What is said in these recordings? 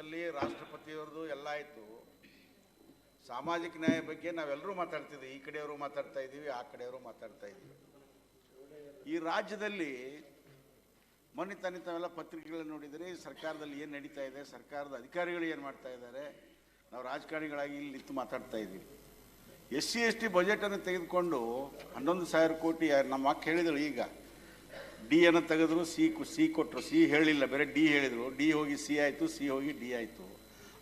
ಸಂಸತ್ನಲ್ಲಿ ರಾಷ್ಟ್ರಪತಿಯವ್ರದ್ದು ಎಲ್ಲ ಆಯಿತು. ಸಾಮಾಜಿಕ ನ್ಯಾಯ ಬಗ್ಗೆ ನಾವೆಲ್ಲರೂ ಮಾತಾಡ್ತಿದ್ವಿ. ಈ ಕಡೆಯವರು ಮಾತಾಡ್ತಾ ಇದ್ದೀವಿ, ಆ ಕಡೆಯವರು ಮಾತಾಡ್ತಾ ಇದ್ದೀವಿ. ಈ ರಾಜ್ಯದಲ್ಲಿ ಮೊನ್ನೆ ತಾನೇ ತಾವೆಲ್ಲ ಪತ್ರಿಕೆಗಳನ್ನು ನೋಡಿದರೆ ಸರ್ಕಾರದಲ್ಲಿ ಏನು ನಡೀತಾ ಇದೆ, ಸರ್ಕಾರದ ಅಧಿಕಾರಿಗಳು ಏನು ಮಾಡ್ತಾ ಇದ್ದಾರೆ, ನಾವು ರಾಜಕಾರಣಿಗಳಾಗಿ ಇಲ್ಲಿ ನಿಂತು ಮಾತಾಡ್ತಾ ಇದ್ದೀವಿ. SC/ST ಬಜೆಟನ್ನು ತೆಗೆದುಕೊಂಡು 11,000 ಕೋಟಿ ನಮ್ಮ ಅಕ್ಕ ಹೇಳಿದರು. ಈಗ ಡಿ ಅನ್ನು ತೆಗೆದ್ರು, ಸಿ ಕೊಟ್ಟರು. ಸಿ ಹೇಳಿಲ್ಲ, ಬೇರೆ ಡಿ ಹೇಳಿದರು. ಡಿ ಹೋಗಿ ಸಿ ಆಯಿತು, ಸಿ ಹೋಗಿ ಡಿ ಆಯಿತು.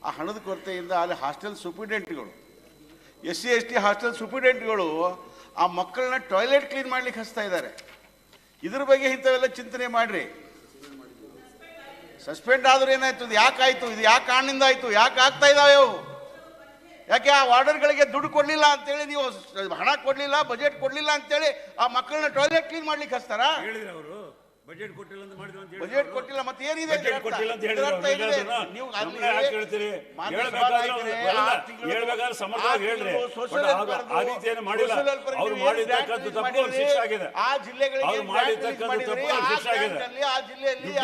ಆ ಹಣದ ಕೊರತೆಯಿಂದ ಅಲ್ಲಿ ಹಾಸ್ಟೆಲ್ ಸೂಪ್ರಿಡೆಂಟ್ಗಳು, SC/ST ಹಾಸ್ಟೆಲ್ ಸೂಪ್ರಿಡೆಂಟ್ಗಳು ಆ ಮಕ್ಕಳನ್ನ ಟಾಯ್ಲೆಟ್ ಕ್ಲೀನ್ ಮಾಡ್ಲಿಕ್ಕೆ ಹಚ್ತಾ ಇದ್ದಾರೆ. ಇದ್ರ ಬಗ್ಗೆ ಇಂಥವೆಲ್ಲ ಚಿಂತನೆ ಮಾಡ್ರಿ. ಸಸ್ಪೆಂಡ್ ಆದ್ರೂ ಏನಾಯ್ತು, ಇದು ಯಾಕಾಯ್ತು, ಇದು ಯಾಕೆ ಕಾರಣದಿಂದ ಆಯ್ತು, ಯಾಕೆ ಆಗ್ತಾ ಇದಾವೆ ಅವು? ಯಾಕೆ ಆ ವಾರ್ಡರ್ಗಳಿಗೆ ದುಡ್ಡು ಕೊಡಲಿಲ್ಲ ಅಂತೇಳಿ, ನೀವು ಹಣ ಕೊಡಲಿಲ್ಲ, ಬಜೆಟ್ ಕೊಡಲಿಲ್ಲ ಅಂತೇಳಿ ಆ ಮಕ್ಕಳನ್ನ ಟಾಯ್ಲೆಟ್ ಕ್ಲೀನ್ ಮಾಡ್ಲಿಕ್ಕೆ ಹಚ್ತಾರಾ? ಅವರು ಬಜೆಟ್ ಕೊಟ್ಟಿಲ್ಲ ಅಂತ ಮಾಡಿದ್ರು ಅಂತ ಬಜೆಟ್ ಕೊಟ್ಟಿಲ್ಲ ಮತ್ತೆ ಏನಿದೆ? ಆ ಜಿಲ್ಲೆಯಲ್ಲಿ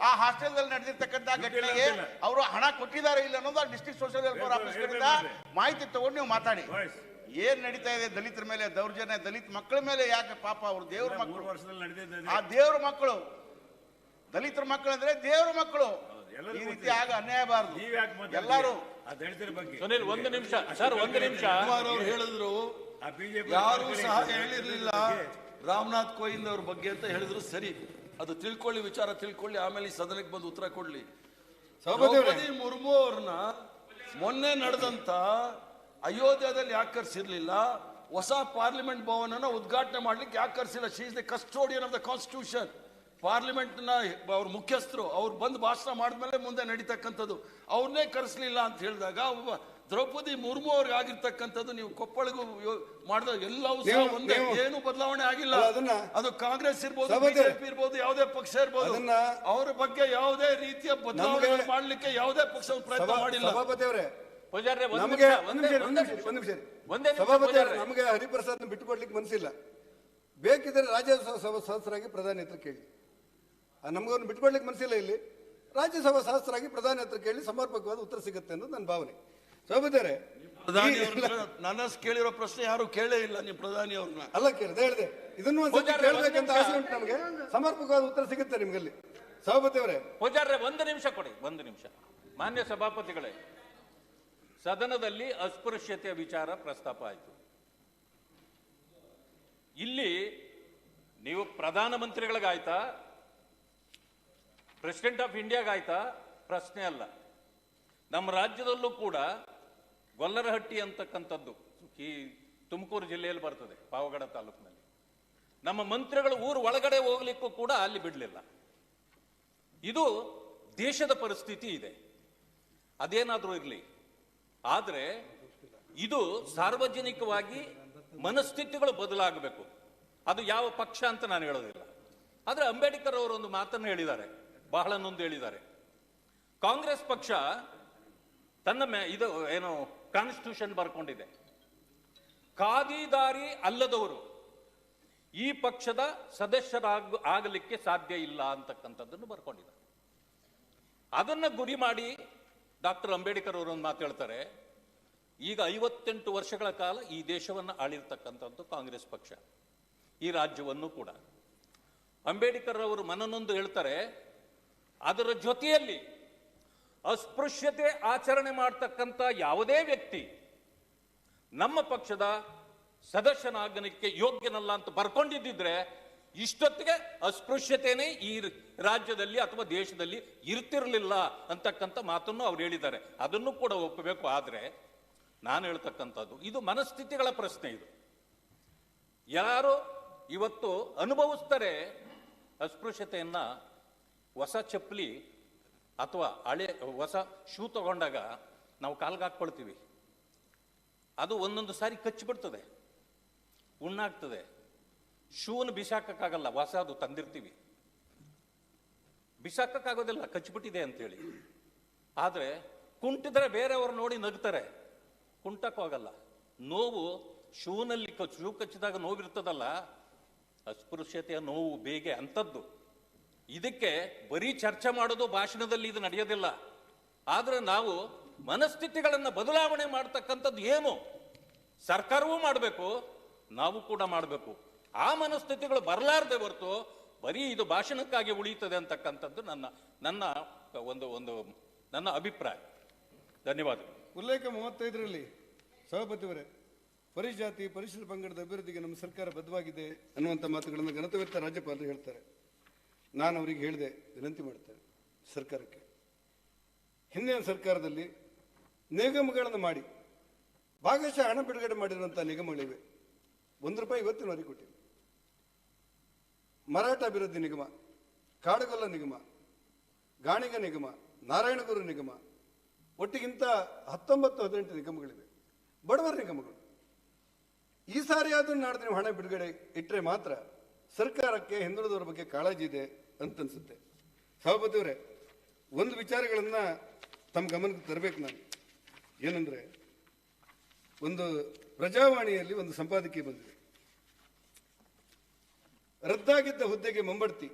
ಆ ಹಾಸ್ಟೆಲ್ದಲ್ಲಿ ನಡೆದಿರ್ತಕ್ಕಂಥ ಘಟನೆಗೆ ಅವರು ಹಣ ಕೊಟ್ಟಿದ್ದಾರೆ ಇಲ್ಲ ಅನ್ನೋದು ಡಿಸ್ಟ್ರಿಕ್ಟ್ ಸೋಷಿಯಲ್ ವೆಲ್ಫೇರ್ ಆಫೀಸ್ ಕಡೆಯಿಂದ ಮಾಹಿತಿ ತಗೊಂಡು ನೀವು ಮಾತಾಡಿ. ಏನ್ ನಡೀತಾ ಇದೆ ದಲಿತರ ಮೇಲೆ ದೌರ್ಜನ್ಯ, ದಲಿತ ಮಕ್ಕಳ ಮೇಲೆ ಯಾಕೆ? ಪಾಪ ಅವರು ದೇವ್ರ ಮಕ್ಕಳು, ಆ ದೇವ್ರ ಮಕ್ಕಳು, ದಲಿತರ ಮಕ್ಕಳು ಅಂದ್ರೆ ದೇವ್ರ ಮಕ್ಕಳು. ಈ ರೀತಿ ಆಗ ಅನ್ಯಾಯ ಬಾರದು. ಎಲ್ಲರೂ ಸುನಿಲ್ ಒಂದು ನಿಮಿಷ ಸರ್, ಒಂದು ನಿಮಿಷ. ಹೇಳಿದ್ರು ಯಾರು ಸಹ ಹೇಳಿರ್ಲಿಲ್ಲ ರಾಮನಾಥ್ ಕೋವಿಂದ್ ಅವ್ರ ಬಗ್ಗೆ ಅಂತ ಹೇಳಿದ್ರು. ಸರಿ, ಅದು ತಿಳ್ಕೊಳ್ಳಿ, ವಿಚಾರ ತಿಳ್ಕೊಳ್ಳಿ, ಆಮೇಲೆ ಈ ಸದನಕ್ಕೆ ಬಂದು ಉತ್ತರ ಕೊಡ್ಲಿ. ದ್ರೌಪದಿ ಮುರ್ಮು ಅವ್ರನ್ನ ಮೊನ್ನೆ ನಡೆದಂತ ಅಯೋಧ್ಯದಲ್ಲಿ ಯಾಕೆ ಕರ್ಸಿರ್ಲಿಲ್ಲ? ಹೊಸ ಪಾರ್ಲಿಮೆಂಟ್ ಭವನನ ಉದ್ಘಾಟನೆ ಮಾಡ್ಲಿಕ್ಕೆ ಯಾಕೆ ಕರ್ಸಿಲ್ಲ? She is the custodian of the constitution. Parliament ನ ಅವ್ರ ಮುಖ್ಯಸ್ಥರು, ಅವ್ರು ಬಂದು ಭಾಷಣ ಮಾಡಿದ್ಮೇಲೆ ಮುಂದೆ ನಡೀತಕ್ಕಂಥದ್ದು. ಅವ್ರನ್ನೇ ಕರೆಸಲಿಲ್ಲ ಅಂತ ಹೇಳಿದಾಗ ದ್ರೌಪದಿ ಮುರ್ಮು ಅವ್ರಿಗೆ ಆಗಿರ್ತಕ್ಕಂಥದ್ದು ನೀವು ಕೊಪ್ಪಳಿಗೂ ಮಾಡಿದ ಎಲ್ಲವೂ ಸಹ ಒಂದೇ, ಏನು ಬದಲಾವಣೆ ಆಗಿಲ್ಲ. ಅದು ಕಾಂಗ್ರೆಸ್ ಇರ್ಬೋದು, ಬಿಜೆಪಿ ಇರ್ಬೋದು, ಯಾವುದೇ ಪಕ್ಷ ಇರ್ಬೋದು, ಅವ್ರ ಬಗ್ಗೆ ಯಾವುದೇ ರೀತಿಯ ಬದಲಾವಣೆ ಮಾಡ್ಲಿಕ್ಕೆ ಯಾವುದೇ ಪಕ್ಷ ಪ್ರಯತ್ನ ಮಾಡಿಲ್ಲ. ನಮಗೆ ಹರಿಪ್ರಸಾದ್ ಬಿಟ್ಟುಕೊಡ್ಲಿಕ್ಕೆ ಮನಸ್ಸಿಲ್ಲ. ಬೇಕಿದ್ರೆ ರಾಜ್ಯಸಭಾ ಸದಸ್ಯರಾಗಿ ಪ್ರಧಾನಿ ಹತ್ರ ಕೇಳಿ. ನಮಗವ್ರನ್ನ ಬಿಟ್ಕೊಡ್ಲಿಕ್ಕೆ ಮನಸ್ಸಿಲ್ಲ. ಇಲ್ಲಿ ರಾಜ್ಯಸಭಾ ಸದಸ್ಯರಾಗಿ ಪ್ರಧಾನಿ ಹತ್ರ ಕೇಳಿ ಸಮರ್ಪಕವಾದ ಉತ್ತರ ಸಿಗುತ್ತೆ ಅನ್ನೋದು ನನ್ನ ಭಾವನೆ. ಸಭಾಪತಿಯವರೇ, ನನ್ನ ಕೇಳಿರೋ ಪ್ರಶ್ನೆ ಯಾರು ಕೇಳೇ ಇಲ್ಲ. ನೀವು ಪ್ರಧಾನಿ ಅವ್ರನ್ನ ಅಲ್ಲ ಕೇಳಿದೆ, ಹೇಳಿದೆ. ಇದನ್ನು ಒಂದ್ಸತಿ ಕೇಳಬೇಕಂತ ಆಸೆ ಉಂಟು ನಮಗೆ. ಸಮರ್ಪಕವಾದ ಉತ್ತರ ಸಿಗುತ್ತೆ ನಿಮ್ಗಲ್ಲಿ. ಸಭಾಪತಿಯವರೇ, ಪೂಜಾರ್ರೆ ಒಂದು ನಿಮಿಷ ಕೊಡಿ, ಒಂದು ನಿಮಿಷ. ಮಾನ್ಯ ಸಭಾಪತಿಗಳೇ, ಸದನದಲ್ಲಿ ಅಸ್ಪೃಶ್ಯತೆಯ ವಿಚಾರ ಪ್ರಸ್ತಾಪ ಆಯಿತು. ಇಲ್ಲಿ ನೀವು ಪ್ರಧಾನಮಂತ್ರಿಗಳಿಗಾಯ್ತಾ, ಪ್ರೆಸಿಡೆಂಟ್ ಆಫ್ ಇಂಡಿಯಾಗಾಯ್ತಾ ಪ್ರಶ್ನೆ ಅಲ್ಲ. ನಮ್ಮ ರಾಜ್ಯದಲ್ಲೂ ಕೂಡ ಗೊಲ್ಲರಹಟ್ಟಿ ಅಂತಕ್ಕಂಥದ್ದು ಈ ತುಮಕೂರು ಜಿಲ್ಲೆಯಲ್ಲಿ ಬರ್ತದೆ, ಪಾವಗಡ ತಾಲೂಕಿನಲ್ಲಿ. ನಮ್ಮ ಮಂತ್ರಿಗಳು ಊರು ಒಳಗಡೆ ಹೋಗ್ಲಿಕ್ಕೂ ಕೂಡ ಅಲ್ಲಿ ಬಿಡಲಿಲ್ಲ. ಇದು ದೇಶದ ಪರಿಸ್ಥಿತಿ ಇದೆ. ಅದೇನಾದರೂ ಇರಲಿ, ಆದರೆ ಇದು ಸಾರ್ವಜನಿಕವಾಗಿ ಮನಸ್ಥಿತಿಗಳು ಬದಲಾಗಬೇಕು. ಅದು ಯಾವ ಪಕ್ಷ ಅಂತ ನಾನು ಹೇಳೋದಿಲ್ಲ. ಆದರೆ ಅಂಬೇಡ್ಕರ್ ಅವರು ಒಂದು ಮಾತನ್ನು ಹೇಳಿದ್ದಾರೆ, ಬಹಳ ನೊಂದು ಹೇಳಿದ್ದಾರೆ. ಕಾಂಗ್ರೆಸ್ ಪಕ್ಷ ತನ್ನ ಇದು ಏನು ಕಾನ್ಸ್ಟಿಟ್ಯೂಷನ್ ಬರ್ಕೊಂಡಿದೆ, ಖಾದಿದಾರಿ ಅಲ್ಲದವರು ಈ ಪಕ್ಷದ ಸದಸ್ಯರಾಗಲಿಕ್ಕೆ ಸಾಧ್ಯ ಇಲ್ಲ ಅಂತಕ್ಕಂಥದ್ದನ್ನು ಬರ್ಕೊಂಡಿದ್ದಾರೆ. ಅದನ್ನ ಗುರಿ ಮಾಡಿ ಡಾಕ್ಟರ್ ಅಂಬೇಡ್ಕರ್ ಅವರು ಒಂದು ಮಾತು ಹೇಳ್ತಾರೆ. ಈಗ 58 ವರ್ಷಗಳ ಕಾಲ ಈ ದೇಶವನ್ನು ಆಳಿರ್ತಕ್ಕಂಥದ್ದು ಕಾಂಗ್ರೆಸ್ ಪಕ್ಷ, ಈ ರಾಜ್ಯವನ್ನು ಕೂಡ. ಅಂಬೇಡ್ಕರ್ ಅವರು ಮನನೊಂದು ಹೇಳ್ತಾರೆ, ಅದರ ಜೊತೆಯಲ್ಲಿ ಅಸ್ಪೃಶ್ಯತೆ ಆಚರಣೆ ಮಾಡ್ತಕ್ಕಂಥ ಯಾವುದೇ ವ್ಯಕ್ತಿ ನಮ್ಮ ಪಕ್ಷದ ಸದಸ್ಯನಾಗಲಿಕ್ಕೆ ಯೋಗ್ಯನಲ್ಲ ಅಂತ ಬರ್ಕೊಂಡಿದ್ದಿದ್ರೆ ಇಷ್ಟೊತ್ತಿಗೆ ಅಸ್ಪೃಶ್ಯತೆನೇ ಈ ರಾಜ್ಯದಲ್ಲಿ ಅಥವಾ ದೇಶದಲ್ಲಿ ಇರ್ತಿರಲಿಲ್ಲ ಅಂತಕ್ಕಂಥ ಮಾತನ್ನು ಅವ್ರು ಹೇಳಿದ್ದಾರೆ. ಅದನ್ನು ಕೂಡ ಒಪ್ಪಬೇಕು. ಆದರೆ ನಾನು ಹೇಳ್ತಕ್ಕಂಥದ್ದು ಇದು ಮನಸ್ಥಿತಿಗಳ ಪ್ರಶ್ನೆ. ಇದು ಯಾರು ಇವತ್ತು ಅನುಭವಿಸ್ತಾರೆ ಅಸ್ಪೃಶ್ಯತೆಯನ್ನ, ಹೊಸ ಚಪ್ಪಲಿ ಅಥವಾ ಹೊಸ ಶೂ ತಗೊಂಡಾಗ ನಾವು ಕಾಲ್ಗೆ ಹಾಕ್ಕೊಳ್ತೀವಿ, ಅದು ಒಂದೊಂದು ಸಾರಿ ಕಚ್ಚಿಬಿಡ್ತದೆ, ಉಣ್ಣಾಗ್ತದೆ. ಶೂವನ್ನು ಬಿಸಾಕಕ್ಕಾಗಲ್ಲ, ಹೊಸದು ತಂದಿರ್ತೀವಿ, ಬಿಸಾಕಕ್ಕಾಗೋದಿಲ್ಲ, ಕಚ್ಚಿಬಿಟ್ಟಿದೆ ಅಂತೇಳಿ. ಆದರೆ ಕುಂಟಿದ್ರೆ ಬೇರೆಯವರು ನೋಡಿ ನಗ್ತಾರೆ, ಕುಂಟಕ್ಕೋಗಲ್ಲ. ನೋವು ಶೂನಲ್ಲಿ ಶೂ ಕಚ್ಚಿದಾಗ ನೋವಿರ್ತದಲ್ಲ, ಅಸ್ಪೃಶ್ಯತೆಯ ನೋವು ಬೇಗೆ ಅಂಥದ್ದು. ಇದಕ್ಕೆ ಬರೀ ಚರ್ಚೆ ಮಾಡೋದು ಭಾಷಣದಲ್ಲಿ ಇದು ನಡೆಯೋದಿಲ್ಲ. ಆದ್ರೆ ನಾವು ಮನಸ್ಥಿತಿಗಳನ್ನು ಬದಲಾವಣೆ ಮಾಡ್ತಕ್ಕಂಥದ್ದು ಏನು ಸರ್ಕಾರವೂ ಮಾಡಬೇಕು, ನಾವು ಕೂಡ ಮಾಡಬೇಕು. ಆ ಮನಸ್ಥಿತಿಗಳು ಬರಲಾರ್ದೆ ಹೊರತು ಬರೀ ಇದು ಭಾಷಣಕ್ಕಾಗಿ ಉಳಿಯುತ್ತದೆ ಅಂತಕ್ಕಂಥದ್ದು ನನ್ನ ನನ್ನ ಅಭಿಪ್ರಾಯ. ಧನ್ಯವಾದಗಳು. ಉಲ್ಲೇಖ 35ರಲ್ಲಿ ಸಭಾಪತಿಯವರೇ, ಪರಿಜಾತಿ ಪರಿಶಿಷ್ಟ ಪಂಗಡದ ಅಭಿವೃದ್ಧಿಗೆ ನಮ್ಮ ಸರ್ಕಾರ ಬದ್ಧವಾಗಿದೆ ಅನ್ನುವಂಥ ಮಾತುಗಳನ್ನು ಘನತೆವೆತ್ತ ರಾಜ್ಯಪಾಲರು ಹೇಳ್ತಾರೆ. ನಾನು ಅವರಿಗೆ ಹೇಳಿದೆ, ವಿನಂತಿ ಮಾಡ್ತೇನೆ ಸರ್ಕಾರಕ್ಕೆ, ಹಿಂದಿನ ಸರ್ಕಾರದಲ್ಲಿ ನಿಗಮಗಳನ್ನು ಮಾಡಿ ಭಾಗಶಃ ಹಣ ಬಿಡುಗಡೆ ಮಾಡಿರುವಂಥ ನಿಗಮಗಳಿವೆ. ₹1 ಇವತ್ತಿನವರೆಗೆ ಕೊಟ್ಟಿಲ್ಲ. ಮರಾಠ ಅಭಿವೃದ್ಧಿ ನಿಗಮ, ಕಾಡುಗೊಲ್ಲ ನಿಗಮ, ಗಾಣಿಗ ನಿಗಮ, ನಾರಾಯಣಗುರು ನಿಗಮ, ಒಟ್ಟಿಗಿಂತ 19-18 ನಿಗಮಗಳಿವೆ, ಬಡವರ ನಿಗಮಗಳು. ಈ ಸಾರಿ ಆದ್ರೂ ನಾಡ್ದು ನೀವು ಹಣ ಬಿಡುಗಡೆ ಇಟ್ಟರೆ ಮಾತ್ರ ಸರ್ಕಾರಕ್ಕೆ ಹಿಂದುಳಿದವರ ಬಗ್ಗೆ ಕಾಳಜಿ ಇದೆ ಅಂತನ್ಸುತ್ತೆ. ಸಭಾಪತಿಯವರೇ, ಒಂದು ವಿಚಾರಗಳನ್ನ ತಮ್ಮ ಗಮನಕ್ಕೆ ತರಬೇಕು ನಾನು. ಏನಂದ್ರೆ, ಒಂದು ಪ್ರಜಾವಾಣಿಯಲ್ಲಿ ಒಂದು ಸಂಪಾದಕೀಯ ಬಂದಿದೆ, ರದ್ದಾಗಿದ್ದ ಹುದ್ದೆಗೆ ಮುಂಬಡ್ತಿ,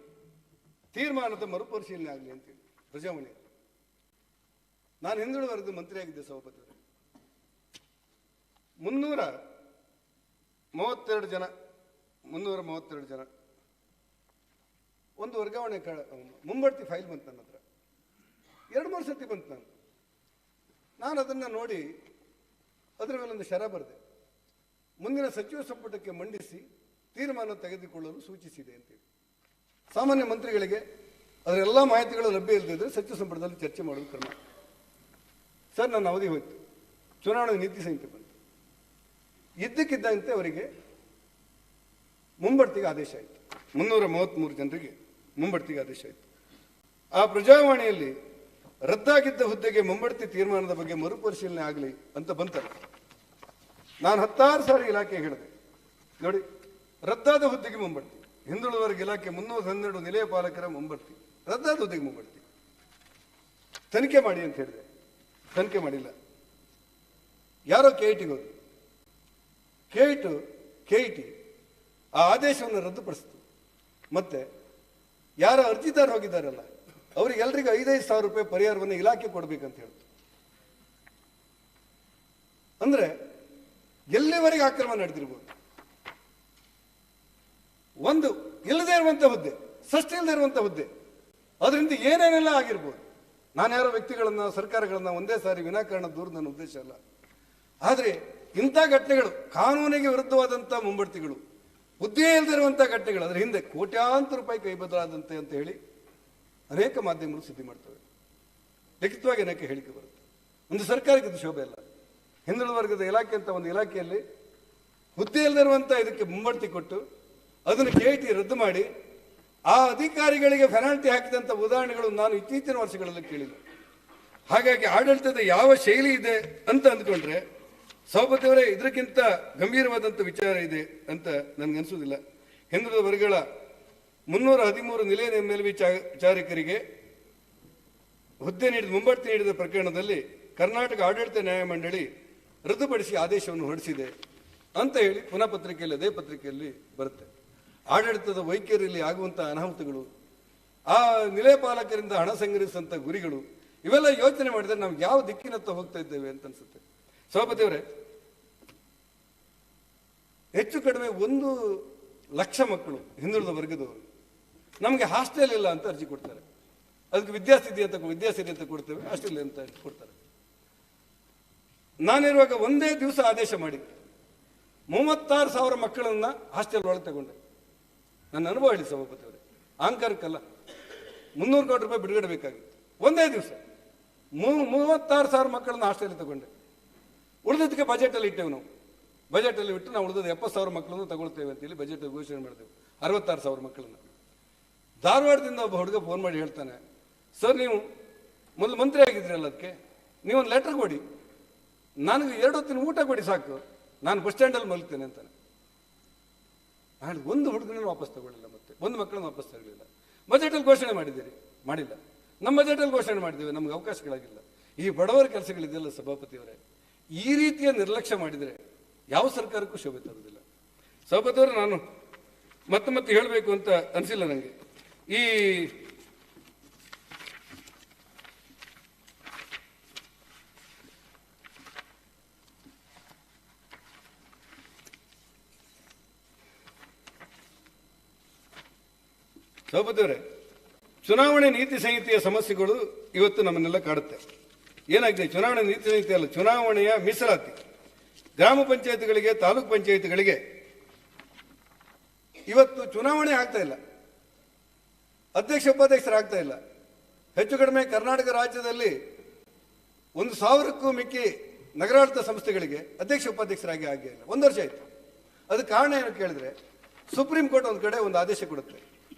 ತೀರ್ಮಾನದ ಮರುಪರಿಶೀಲನೆ ಆಗಲಿ ಅಂತೇಳಿ ಪ್ರಜಾವಾಣಿಯಲ್ಲಿ. ನಾನು ಹಿಂದುಳಿದ ವರ್ಗದ ಮಂತ್ರಿಯಾಗಿದ್ದೆ ಸಭಾಪತಿಯವರೇ. 332 ಜನ ಒಂದು ವರ್ಗಾವಣೆ ಮುಂಬಡ್ತಿ ಫೈಲ್ ಬಂತು ನನ್ನ ಹತ್ರ. 2-3 ಸತಿ ಬಂತು. ನಾನು ಅದನ್ನು ನೋಡಿ ಅದರ ಮೇಲೊಂದು ಶರ ಬರೆದೆ, ಮುಂದಿನ ಸಚಿವ ಸಂಪುಟಕ್ಕೆ ಮಂಡಿಸಿ ತೀರ್ಮಾನ ತೆಗೆದುಕೊಳ್ಳಲು ಸೂಚಿಸಿದೆ ಅಂತೇಳಿ. ಸಾಮಾನ್ಯ ಮಂತ್ರಿಗಳಿಗೆ ಅದರ ಎಲ್ಲ ಮಾಹಿತಿಗಳು ಲಭ್ಯ ಇಲ್ಲದಿದ್ದರೆ ಸಚಿವ ಸಂಪುಟದಲ್ಲಿ ಚರ್ಚೆ ಮಾಡೋದು ಕ್ರಮ. ಸರ್, ನನ್ನ ಅವಧಿ ಹೋಯ್ತು, ಚುನಾವಣಾ ನೀತಿ ಸಂಹಿತೆ ಬಂತು. ಇದ್ದಕ್ಕಿದ್ದಂತೆ ಅವರಿಗೆ ಮುಂಬಡ್ತಿಗೆ ಆದೇಶ ಆಯಿತು. 333 ಜನರಿಗೆ ಮುಂಬಡ್ತಿಗೆ ಆದೇಶ ಆಯಿತು. ಆ ಪ್ರಜಾವಾಣಿಯಲ್ಲಿ ರದ್ದಾಗಿದ್ದ ಹುದ್ದೆಗೆ ಮುಂಬಡ್ತಿ ತೀರ್ಮಾನದ ಬಗ್ಗೆ ಮರುಪರಿಶೀಲನೆ ಆಗಲಿ ಅಂತ ಬಂತಲ್ಲ. ನಾನು 10 ಸಾರಿ ಇಲಾಖೆ ಹೇಳಿದೆ, ನೋಡಿ, ರದ್ದಾದ ಹುದ್ದೆಗೆ ಮುಂಬಡ್ತಿ, ಹಿಂದುಳಿದ ವರ್ಗ ಇಲಾಖೆ 312 ನಿಲಯ ಪಾಲಕರ ಮುಂಬಡ್ತಿ, ರದ್ದಾದ ಹುದ್ದೆಗೆ ಮುಂಬಡ್ತಿ ತನಿಖೆ ಮಾಡಿ ಅಂತ ಹೇಳಿದೆ. ತನಿಖೆ ಮಾಡಿಲ್ಲ. ಯಾರೋ KITಗೆ ಹೋದ್ರು. KIT ಆ ಆದೇಶವನ್ನು ರದ್ದುಪಡಿಸಿತು. ಮತ್ತೆ ಯಾರ ಅರ್ಜಿದಾರ ಹೋಗಿದ್ದಾರಲ್ಲ ಅವರಿಗೆಲ್ಲರಿಗೂ 5,000 ಸಾವಿರ ರೂಪಾಯಿ ಪರಿಹಾರವನ್ನು ಇಲಾಖೆ ಕೊಡಬೇಕಂತ ಹೇಳ್ತು. ಅಂದ್ರೆ ಎಲ್ಲಿವರೆಗೆ ಆಕ್ರಮ ನಡೆದಿರ್ಬೋದು. ಒಂದು ಇಲ್ಲದೆ ಇರುವಂತ ಹುದ್ದೆ, ಸೃಷ್ಟಿ ಇಲ್ಲದೆ ಇರುವಂತ ಹುದ್ದೆ, ಅದರಿಂದ ಏನೇನೆಲ್ಲ ಆಗಿರ್ಬೋದು. ನಾನು ಯಾರೋ ವ್ಯಕ್ತಿಗಳನ್ನ ಸರ್ಕಾರಗಳನ್ನ ಒಂದೇ ಸಾರಿ ವಿನಾಕಾರಣ ದೂರ ನನ್ನ ಉದ್ದೇಶ ಅಲ್ಲ. ಆದರೆ ಇಂಥ ಘಟನೆಗಳು, ಕಾನೂನಿಗೆ ವಿರುದ್ಧವಾದಂಥ ಮುಂಬಡ್ತಿಗಳು, ಹುದ್ದೆ ಇಲ್ಲದಿರುವಂಥ ಘಟನೆಗಳು, ಅದರ ಹಿಂದೆ ಕೋಟ್ಯಾಂತರ ರೂಪಾಯಿ ಕೈ ಬದಲಾದಂತೆ ಅಂತ ಹೇಳಿ ಅನೇಕ ಮಾಧ್ಯಮಗಳು ಸುದ್ದಿ ಮಾಡ್ತವೆ. ಲಿಖಿತವಾಗಿ ಅನೇಕ ಹೇಳಿಕೆ ಬರುತ್ತೆ. ಒಂದು ಸರ್ಕಾರಕ್ಕೆ ಇದು ಶೋಭೆ ಅಲ್ಲ. ಹಿಂದುಳಿದ ವರ್ಗದ ಇಲಾಖೆ ಅಂತ ಒಂದು ಇಲಾಖೆಯಲ್ಲಿ ಹುದ್ದೆ ಇಲ್ಲದಿರುವಂಥ ಇದಕ್ಕೆ ಮುಂಬಡ್ತಿ ಕೊಟ್ಟು ಅದನ್ನು KIT ರದ್ದು ಮಾಡಿ ಆ ಅಧಿಕಾರಿಗಳಿಗೆ ಪೆನಾಲ್ಟಿ ಹಾಕಿದಂಥ ಉದಾಹರಣೆಗಳು ನಾನು ಇತ್ತೀಚಿನ ವರ್ಷಗಳಲ್ಲಿ ಕೇಳಿದೆ. ಹಾಗಾಗಿ ಆಡಳಿತದ ಯಾವ ಶೈಲಿ ಇದೆ ಅಂತ ಅಂದ್ಕೊಂಡ್ರೆ ಸಭಾಪತಿಯವರೇ, ಇದಕ್ಕಿಂತ ಗಂಭೀರವಾದಂಥ ವಿಚಾರ ಇದೆ ಅಂತ ನನಗನ್ಸೋದಿಲ್ಲ. ಹಿಂದುಳಿದ ವರ್ಗಗಳ 313 ನಿಲಯ ಮೇಲ್ವಿಚಾರಕರಿಗೆ ಹುದ್ದೆ ನೀಡಿದ ಮುಂಬಡ್ತಿ ನೀಡಿದ ಪ್ರಕರಣದಲ್ಲಿ ಕರ್ನಾಟಕ ಆಡಳಿತ ನ್ಯಾಯಮಂಡಳಿ ರದ್ದುಪಡಿಸಿ ಆದೇಶವನ್ನು ಹೊರಡಿಸಿದೆ ಅಂತ ಹೇಳಿ ಪುನಃ ಪತ್ರಿಕೆಯಲ್ಲಿ, ಅದೇ ಪತ್ರಿಕೆಯಲ್ಲಿ ಬರುತ್ತೆ. ಆಡಳಿತದ ವೈಖರಿಯಲ್ಲಿ ಆಗುವಂತಹ ಅನಾಹುತಗಳು, ಆ ನಿಲಯ ಪಾಲಕರಿಂದ ಹಣ ಸಂಗ್ರಹಿಸುವಂಥ ಗುರಿಗಳು, ಇವೆಲ್ಲ ಯೋಚನೆ ಮಾಡಿದರೆ ನಾವು ಯಾವ ದಿಕ್ಕಿನತ್ತ ಹೋಗ್ತಾ ಇದ್ದೇವೆ ಅಂತ ಅನ್ಸುತ್ತೆ. ಸಭಾಪತಿಯವರೇ, ಹೆಚ್ಚು ಕಡಿಮೆ 1 ಲಕ್ಷ ಮಕ್ಕಳು ಹಿಂದುಳಿದ ವರ್ಗದವರು ನಮಗೆ ಹಾಸ್ಟೆಲ್ ಇಲ್ಲ ಅಂತ ಅರ್ಜಿ ಕೊಡ್ತಾರೆ. ಅದಕ್ಕೆ ವಿದ್ಯಾಸಿದ್ಧಿ ಅಂತ ಕೊಡ್ತೇವೆ, ಹಾಸ್ಟೆಲ್ ಅಂತ ಕೊಡ್ತಾರೆ. ನಾನಿರುವಾಗ ಒಂದೇ ದಿವಸ ಆದೇಶ ಮಾಡಿ 36,000 ಮಕ್ಕಳನ್ನ ಹಾಸ್ಟೆಲ್ ಒಳಗೆ ತಗೊಂಡೆ. ನನ್ನ ಅನುಭವ ಹೇಳಿ ಸಭಾಪತಿಯವರೇ, ಅಹಂಕಾರಕ್ಕಲ್ಲ. 300 ಕೋಟಿ ರೂಪಾಯಿ ಬಿಡುಗಡೆ ಬೇಕಾಗಿತ್ತು. ಒಂದೇ ದಿವಸ 36,000 ಮಕ್ಕಳನ್ನ ಹಾಸ್ಟೆಲ್ ತಗೊಂಡೆ. ಉಳಿದದಕ್ಕೆ ಬಜೆಟಲ್ಲಿ ಇಟ್ಟೆವು. ನಾವು ಬಜೆಟಲ್ಲಿ ಬಿಟ್ಟು ನಾವು ಉಳಿದ 70,000 ಮಕ್ಕಳನ್ನು ತಗೊಳ್ತೇವೆ ಅಂತೇಳಿ ಬಜೆಟ್ ಘೋಷಣೆ ಮಾಡಿದೆವು. 66,000 ಮಕ್ಕಳನ್ನು. ಧಾರವಾಡದಿಂದ ಒಬ್ಬ ಹುಡುಗ ಫೋನ್ ಮಾಡಿ ಹೇಳ್ತಾನೆ, ಸರ್, ನೀವು ಮೊದಲು ಮಂತ್ರಿ ಆಗಿದ್ರಲ್ಲ, ಅದಕ್ಕೆ ನೀವೊಂದು ಲೆಟರ್ ಕೊಡಿ, ನನಗೆ 2 ಹೊತ್ತಿನ ಊಟ ಕೊಡಿ ಸಾಕು, ನಾನು ಬಸ್ ಸ್ಟ್ಯಾಂಡಲ್ಲಿ ಮಲಗ್ತೇನೆ ಅಂತಾನೆ. ನಾನು ಒಂದು ಹುಡುಗನನ್ನು ವಾಪಸ್ ತಗೊಳ್ಳಿಲ್ಲ, ಮತ್ತೆ ಒಂದು ಮಕ್ಕಳನ್ನು ವಾಪಸ್ ತಗೊಳ್ಳಿಲ್ಲ. ಬಜೆಟಲ್ಲಿ ಘೋಷಣೆ ಮಾಡಿದ್ದೀರಿ, ಮಾಡಿಲ್ಲ. ನಮ್ಮ ಬಜೆಟಲ್ಲಿ ಘೋಷಣೆ ಮಾಡಿದ್ದೇವೆ, ನಮ್ಗೆ ಅವಕಾಶಗಳಾಗಿಲ್ಲ. ಈ ಬಡವರ ಕೆಲಸಗಳಿದೆಯಲ್ಲ ಸಭಾಪತಿಯವರೇ, ಈ ರೀತಿಯ ನಿರ್ಲಕ್ಷ್ಯ ಮಾಡಿದರೆ ಯಾವ ಸರ್ಕಾರಕ್ಕೂ ಶೋಭೆ ತರುವುದಿಲ್ಲ. ಸಭಾಪತಿಯವರು, ನಾನು ಮತ್ತೆ ಹೇಳಬೇಕು ಅಂತ ಅನಿಸಿಲ್ಲ ನನಗೆ. ಈ ಸಭಾಪತಿಯವರೇ, ಚುನಾವಣೆ ನೀತಿ ಸಂಹಿತೆಯ ಸಮಸ್ಯೆಗಳು ಇವತ್ತು ನಮ್ಮನ್ನೆಲ್ಲ ಕಾಡುತ್ತೆ. ಏನಾಗಿದೆ? ಚುನಾವಣೆ ನೀತಿ ಸಂಹಿತೆ ಅಲ್ಲ, ಚುನಾವಣೆಯ ಮೀಸಲಾತಿ ಗ್ರಾಮ ಪಂಚಾಯತ್ಗಳಿಗೆ, ತಾಲೂಕು ಪಂಚಾಯತ್ಗಳಿಗೆ ಇವತ್ತು ಚುನಾವಣೆ ಆಗ್ತಾ ಇಲ್ಲ, ಅಧ್ಯಕ್ಷ ಉಪಾಧ್ಯಕ್ಷರು ಆಗ್ತಾ ಇಲ್ಲ. ಹೆಚ್ಚು ಕಡಿಮೆ ಕರ್ನಾಟಕ ರಾಜ್ಯದಲ್ಲಿ 1,000ಕ್ಕೂ ಮಿಕ್ಕಿ ನಗರಾಡಳಿತ ಸಂಸ್ಥೆಗಳಿಗೆ ಅಧ್ಯಕ್ಷ ಉಪಾಧ್ಯಕ್ಷರಾಗಿ ಆಗಿಲ್ಲ. 1 ವರ್ಷ ಆಯ್ತು. ಅದಕ್ಕೆ ಕಾರಣ ಏನು ಕೇಳಿದ್ರೆ, ಸುಪ್ರೀಂ ಕೋರ್ಟ್ ಒಂದು ಕಡೆ ಒಂದು ಆದೇಶ ಕೊಡುತ್ತೆ,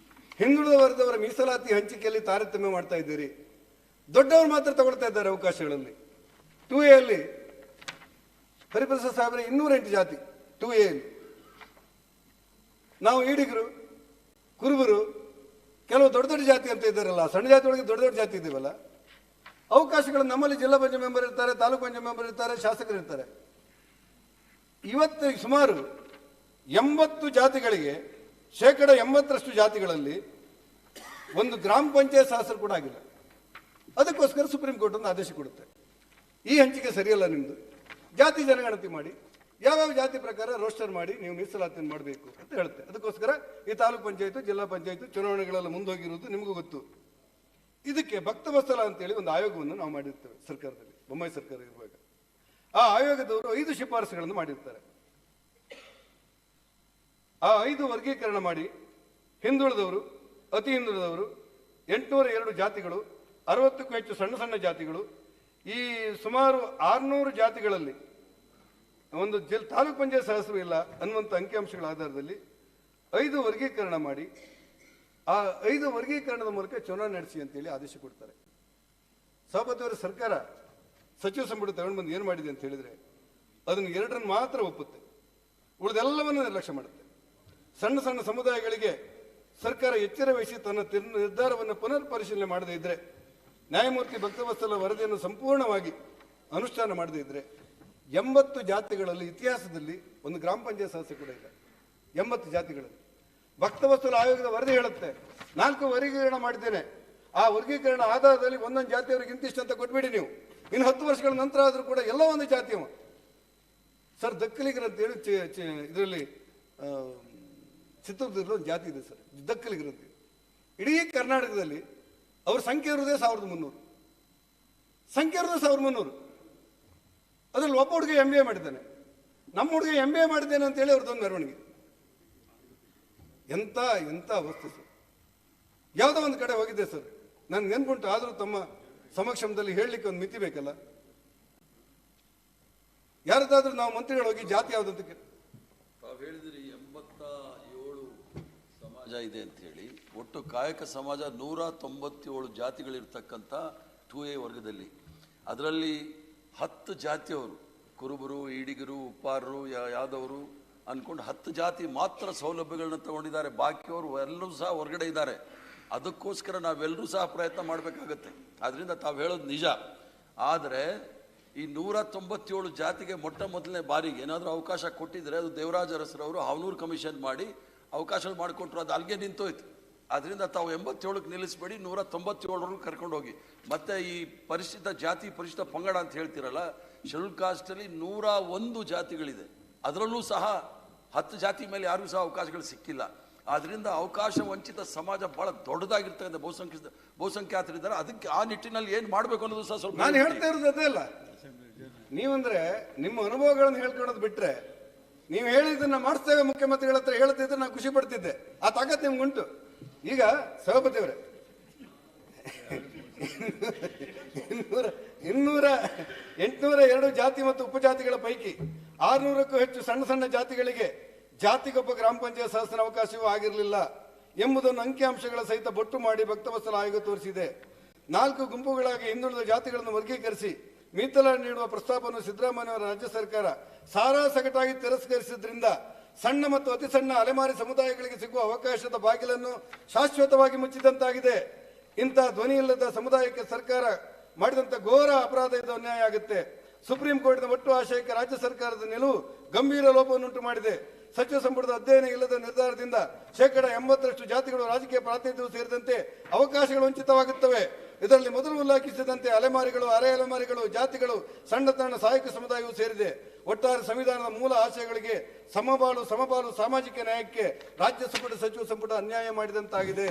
ಹಿಂದುಳಿದ ವರ್ಗದವರ ಮೀಸಲಾತಿ ಹಂಚಿಕೆಯಲ್ಲಿ ತಾರತಮ್ಯ ಮಾಡ್ತಾ ಇದ್ದೀರಿ, ದೊಡ್ಡವರು ಮಾತ್ರ ತಗೊಳ್ತಾ ಇದ್ದಾರೆ ಅವಕಾಶಗಳಲ್ಲಿ. 2A ಅಲ್ಲಿ ಹರಿಪ್ರಸಾದ್ ಸಾಹೇಬ್ರೆ 208 ಜಾತಿ 2A ಅಲ್ಲಿ. ನಾವು ಈಡಿಗರು, ಕುರುಬರು, ಕೆಲವು ದೊಡ್ಡ ದೊಡ್ಡ ಜಾತಿ ಅಂತ ಇದ್ದಾರಲ್ಲ, ಸಣ್ಣ ಜಾತಿ ಒಳಗೆ ದೊಡ್ಡ ದೊಡ್ಡ ಜಾತಿ ಇದ್ದೀವಲ್ಲ, ಅವಕಾಶಗಳು ನಮ್ಮಲ್ಲಿ ಜಿಲ್ಲಾ ಪಂಚಾಯತ್ ಮೆಂಬರ್ ಇರ್ತಾರೆ, ತಾಲೂಕು ಪಂಚಾಯತ್ ಮೆಂಬರ್ ಇರ್ತಾರೆ, ಶಾಸಕರು ಇರ್ತಾರೆ. ಇವತ್ತು ಸುಮಾರು 80 ಜಾತಿಗಳಿಗೆ 80% ಜಾತಿಗಳಲ್ಲಿ ಒಂದು ಗ್ರಾಮ ಪಂಚಾಯತ್ ಸದಸ್ಯರು ಕೂಡ ಆಗಿಲ್ಲ. ಅದಕ್ಕೋಸ್ಕರ ಸುಪ್ರೀಂ ಕೋರ್ಟ್ ಒಂದು ಆದೇಶ ಕೊಡುತ್ತೆ, ಈ ಹಂಚಿಕೆ ಸರಿಯಲ್ಲ, ನಿಮ್ಮದು ಜಾತಿ ಜನಗಣತಿ ಮಾಡಿ, ಯಾವ್ಯಾವ ಜಾತಿ ಪ್ರಕಾರ ರೋಸ್ಟರ್ ಮಾಡಿ ನೀವು ಮೀಸಲಾತಿಯನ್ನು ಮಾಡಬೇಕು ಅಂತ ಹೇಳುತ್ತೆ. ಅದಕ್ಕೋಸ್ಕರ ಈ ತಾಲೂಕು ಪಂಚಾಯತ್, ಜಿಲ್ಲಾ ಪಂಚಾಯತ್ ಚುನಾವಣೆಗಳೆಲ್ಲ ಮುಂದೋಗಿರುವುದು ನಿಮಗೂ ಗೊತ್ತು. ಇದಕ್ಕೆ ಭಕ್ತವತ್ಸಲ ಅಂತೇಳಿ ಒಂದು ಆಯೋಗವನ್ನು ನಾವು ಮಾಡಿರ್ತೇವೆ ಸರ್ಕಾರದಲ್ಲಿ, ಬೊಮ್ಮಾಯಿ ಸರ್ಕಾರ ಇರುವಾಗ. ಆ ಆಯೋಗದವರು 5 ಶಿಫಾರಸುಗಳನ್ನು ಮಾಡಿರ್ತಾರೆ. ಆ 5 ವರ್ಗೀಕರಣ ಮಾಡಿ, ಹಿಂದುಳಿದವರು, ಅತಿ ಹಿಂದುಳಿದವರು, 802 ಜಾತಿಗಳು, 60ಕ್ಕೂ ಹೆಚ್ಚು ಸಣ್ಣ ಸಣ್ಣ ಜಾತಿಗಳು, ಈ ಸುಮಾರು 600 ಜಾತಿಗಳಲ್ಲಿ ಒಂದು ತಾಲೂಕು ಪಂಚಾಯತ್ ಸದಸ್ಯರು ಇಲ್ಲ ಅನ್ನುವಂಥ ಅಂಕಿಅಂಶಗಳ ಆಧಾರದಲ್ಲಿ 5 ವರ್ಗೀಕರಣ ಮಾಡಿ, ಆ 5 ವರ್ಗೀಕರಣದ ಮೂಲಕ ಚುನಾವಣೆ ನಡೆಸಿ ಅಂತೇಳಿ ಆದೇಶ ಕೊಡ್ತಾರೆ. ಸಭಾಪತಿಯವರ ಸರ್ಕಾರ ಸಚಿವ ಸಂಪುಟ ತಗೊಂಡು ಬಂದು ಏನು ಮಾಡಿದೆ ಅಂತ ಹೇಳಿದ್ರೆ, ಅದನ್ನು 2ರನ್ನು ಮಾತ್ರ ಒಪ್ಪುತ್ತೆ, ಉಳಿದೆಲ್ಲವನ್ನು ನಿರ್ಲಕ್ಷ್ಯ ಮಾಡುತ್ತೆ. ಸಣ್ಣ ಸಣ್ಣ ಸಮುದಾಯಗಳಿಗೆ ಸರ್ಕಾರ ಎಚ್ಚರ ವಹಿಸಿ ತನ್ನ ನಿರ್ಧಾರವನ್ನು ಪುನರ್ ಪರಿಶೀಲನೆ ಮಾಡದೇ ಇದ್ರೆ, ನ್ಯಾಯಮೂರ್ತಿ ಭಕ್ತವತ್ಸಲ ವರದಿಯನ್ನು ಸಂಪೂರ್ಣವಾಗಿ ಅನುಷ್ಠಾನ ಮಾಡದೇ ಇದ್ರೆ, 80 ಜಾತಿಗಳಲ್ಲಿ ಇತಿಹಾಸದಲ್ಲಿ ಒಂದು ಗ್ರಾಮ ಪಂಚಾಯತ್ ಸದಸ್ಯ ಕೂಡ ಇಲ್ಲ. 80 ಜಾತಿಗಳಲ್ಲಿ ಭಕ್ತವತ್ಸಲ ಆಯೋಗದ ವರದಿ ಹೇಳುತ್ತೆ, 4 ವರ್ಗೀಕರಣ ಮಾಡಿದ್ದೇನೆ, ಆ ವರ್ಗೀಕರಣ ಆಧಾರದಲ್ಲಿ ಒಂದೊಂದು ಜಾತಿಯವರಿಗೆ ಇಂತಿಷ್ಟು ಅಂತ ಕೊಟ್ಬಿಡಿ ನೀವು, ಇನ್ನು 10 ವರ್ಷಗಳ ನಂತರ ಆದರೂ ಕೂಡ ಎಲ್ಲ ಒಂದು ಜಾತಿಯವ. ಸರ್, ದಕ್ಕಲಿಗರಂತೇಳಿ ಇದರಲ್ಲಿ ಚಿತ್ರದುರ್ಗದಲ್ಲಿ ಒಂದು ಜಾತಿ ಇದೆ ಸರ್, ದಕ್ಕಲಿಗರಂತ. ಇಡೀ ಕರ್ನಾಟಕದಲ್ಲಿ ಅವ್ರ ಸಂಖ್ಯೆ ಇರುವುದೇ 1300, ಸಂಖ್ಯೆ ಇರೋದೇ 1300. ಅದರಲ್ಲಿ ಒಬ್ಬ ಹುಡುಗ MBA ಮಾಡಿದ್ದಾನೆ, ನಮ್ಮ ಹುಡುಗ MBA ಮಾಡಿದ್ದೇನೆ ಅಂತೇಳಿ ಅವ್ರದ್ದೊಂದು ಮೆರವಣಿಗೆ. ಎಂತ ಅವಸ್ಥೆ ಸರ್. ಯಾವುದೋ ಒಂದು ಕಡೆ ಹೋಗಿದ್ದೆ ಸರ್, ನನ್ಗೆ ನೆನ್ಪುಂಟು, ಆದರೂ ತಮ್ಮ ಸಮಕ್ಷಮದಲ್ಲಿ ಹೇಳಲಿಕ್ಕೆ ಒಂದು ಮಿತಿ ಬೇಕಲ್ಲ. ಯಾರದಾದ್ರೂ ನಾವು ಮಂತ್ರಿಗಳು ಹೋಗಿ ಜಾತಿ ಯಾವುದಂತ ತಾವು ಹೇಳಿದ್ರಿ 87 ಸಮಾಜ ಇದೆ ಅಂತ ಹೇಳಿ. ಒಟ್ಟು ಕಾಯಕ ಸಮಾಜ 197 ಜಾತಿಗಳಿರ್ತಕ್ಕಂಥ 2A ವರ್ಗದಲ್ಲಿ, ಅದರಲ್ಲಿ 10 ಜಾತಿಯವರು, ಕುರುಬರು, ಈಡಿಗರು, ಉಪ್ಪಾರರು, ಯಾದವರು ಅನ್ಕೊಂಡು 10 ಜಾತಿ ಮಾತ್ರ ಸೌಲಭ್ಯಗಳನ್ನ ತಗೊಂಡಿದ್ದಾರೆ. ಬಾಕಿಯವರು ಎಲ್ಲರೂ ಸಹ ಹೊರಗಡೆ ಇದ್ದಾರೆ. ಅದಕ್ಕೋಸ್ಕರ ನಾವೆಲ್ಲರೂ ಸಹ ಪ್ರಯತ್ನ ಮಾಡಬೇಕಾಗತ್ತೆ. ಅದರಿಂದ ತಾವು ಹೇಳೋದು ನಿಜ. ಆದರೆ ಈ 197 ಜಾತಿಗೆ ಮೊದಲನೇ ಬಾರಿಗೆ ಏನಾದರೂ ಅವಕಾಶ ಕೊಟ್ಟಿದ್ರೆ, ಅದು ದೇವರಾಜ ಅರಸರವರು ಹಾವನೂರು ಕಮಿಷನ್ ಮಾಡಿ ಅವಕಾಶ ಮಾಡಿಕೊಟ್ರು, ಅದು ಅಲ್ಲಿಗೆ ನಿಂತೋಯ್ತು. ಅದರಿಂದ ತಾವು 87ಕ್ಕೆ ನಿಲ್ಲಿಸಬೇಡಿ, 197ವರೆಗೂ ಕರ್ಕೊಂಡು ಹೋಗಿ. ಮತ್ತೆ ಈ ಪರಿಶಿಷ್ಟ ಜಾತಿ, ಪರಿಶಿಷ್ಟ ಪಂಗಡ ಅಂತ ಹೇಳ್ತಿರಲ್ಲ, ಶೆಡ್ಯೂಲ್ ಕಾಸ್ಟಲ್ಲಿ 101 ಜಾತಿಗಳಿದೆ. ಅದರಲ್ಲೂ ಸಹ 10 ಜಾತಿ ಮೇಲೆ ಯಾರಿಗೂ ಸಹ ಅವಕಾಶಗಳು ಸಿಕ್ಕಿಲ್ಲ. ಆದ್ರಿಂದ ಅವಕಾಶ ವಂಚಿತ ಸಮಾಜ ಬಹಳ ದೊಡ್ಡದಾಗಿರ್ತಕ್ಕಂಥ ಬಹುಸಂಖ್ಯಾತರಿದ್ದಾರೆ. ಅದಕ್ಕೆ ಆ ನಿಟ್ಟಿನಲ್ಲಿ ಏನು ಮಾಡಬೇಕು ಅನ್ನೋದು ಸಹ ಸ್ವಲ್ಪ ನಾನು ಹೇಳ್ತಾ ಇರೋದು ಅದೇ ಅಲ್ಲ. ನೀವಂದ್ರೆ ನಿಮ್ಮ ಅನುಭವಗಳನ್ನು ಹೇಳ್ಕೊಳೋದು ಬಿಟ್ರೆ, ನೀವು ಹೇಳಿದ್ದನ್ನ ಮಾಡಿಸ್ತೇವೆ ಮುಖ್ಯಮಂತ್ರಿಗಳ ಹತ್ರ ಹೇಳ್ತಿದ್ರೆ ನಾನು ಖುಷಿ ಪಡ್ತಿದ್ದೆ. ಆ ತಾಕತ್ ನಿಮ್ಗುಂಟು. ಈಗ ಸಭಾಪತಿಯವರೇ, 802 ಜಾತಿ ಮತ್ತು ಉಪಜಾತಿಗಳ ಪೈಕಿ 600ಕ್ಕೂ ಹೆಚ್ಚು ಸಣ್ಣ ಸಣ್ಣ ಜಾತಿಗಳಿಗೆ ಜಾತಿಗೊಬ್ಬ ಗ್ರಾಮ ಪಂಚಾಯತ್ ಸದಸ್ಯನ ಅವಕಾಶವೂ ಆಗಿರಲಿಲ್ಲ ಎಂಬುದನ್ನು ಅಂಕಿಅಂಶಗಳ ಸಹಿತ ಬೊಟ್ಟು ಮಾಡಿ ಭಕ್ತವತ್ಸಲ ಆಯೋಗ ತೋರಿಸಿದೆ. 4 ಗುಂಪುಗಳಾಗಿ ಹಿಂದುಳಿದ ಜಾತಿಗಳನ್ನು ವರ್ಗೀಕರಿಸಿ ಮೀಸಲಾತಿ ನೀಡುವ ಪ್ರಸ್ತಾಪವನ್ನು ಸಿದ್ದರಾಮಯ್ಯ ರಾಜ್ಯ ಸರ್ಕಾರ ಸಾರಾಸಗಟಾಗಿ ತಿರಸ್ಕರಿಸಿದ್ರಿಂದ ಸಣ್ಣ ಮತ್ತು ಅತಿ ಸಣ್ಣ ಅಲೆಮಾರಿ ಸಮುದಾಯಗಳಿಗೆ ಸಿಗುವ ಅವಕಾಶದ ಬಾಗಿಲನ್ನು ಶಾಶ್ವತವಾಗಿ ಮುಚ್ಚಿದಂತಾಗಿದೆ. ಇಂಥ ಧ್ವನಿ ಇಲ್ಲದ ಸಮುದಾಯಕ್ಕೆ ಸರ್ಕಾರ ಮಾಡಿದಂಥ ಘೋರ ಅಪರಾಧ, ಇದು ಅನ್ಯಾಯ ಆಗುತ್ತೆ. ಸುಪ್ರೀಂ ಕೋರ್ಟ್ನ ಒಟ್ಟು ಆಶಯಕ್ಕೆ ರಾಜ್ಯ ಸರ್ಕಾರದ ನಿಲುವು ಗಂಭೀರ ಲೋಪವನ್ನುಂಟು ಮಾಡಿದೆ. ಸಚಿವ ಸಂಪುಟದ ಅಧ್ಯಯನ ಇಲ್ಲದ ನಿರ್ಧಾರದಿಂದ 80% ಜಾತಿಗಳು ರಾಜಕೀಯ ಪ್ರಾತಿನಿಧ್ಯವು ಸೇರಿದಂತೆ ಅವಕಾಶಗಳು ವಂಚಿತವಾಗುತ್ತವೆ. ಇದರಲ್ಲಿ ಮೊದಲು ಉಲ್ಲೇಖಿಸಿದಂತೆ ಅಲೆಮಾರಿಗಳು, ಅರೆ ಅಲೆಮಾರಿಗಳು, ಜಾತಿಗಳು, ಸಣ್ಣ ಸಣ್ಣ ಸಹಾಯಕ ಸಮುದಾಯವೂ ಸೇರಿದೆ. ಒಟ್ಟಾರೆ ಸಂವಿಧಾನದ ಮೂಲ ಆಶಯಗಳಿಗೆ ಸಮಪಾಲು ಸಾಮಾಜಿಕ ನ್ಯಾಯಕ್ಕೆ ರಾಜ್ಯ ಸಂಪುಟ, ಸಚಿವ ಸಂಪುಟ ಅನ್ಯಾಯ ಮಾಡಿದಂತಾಗಿದೆ.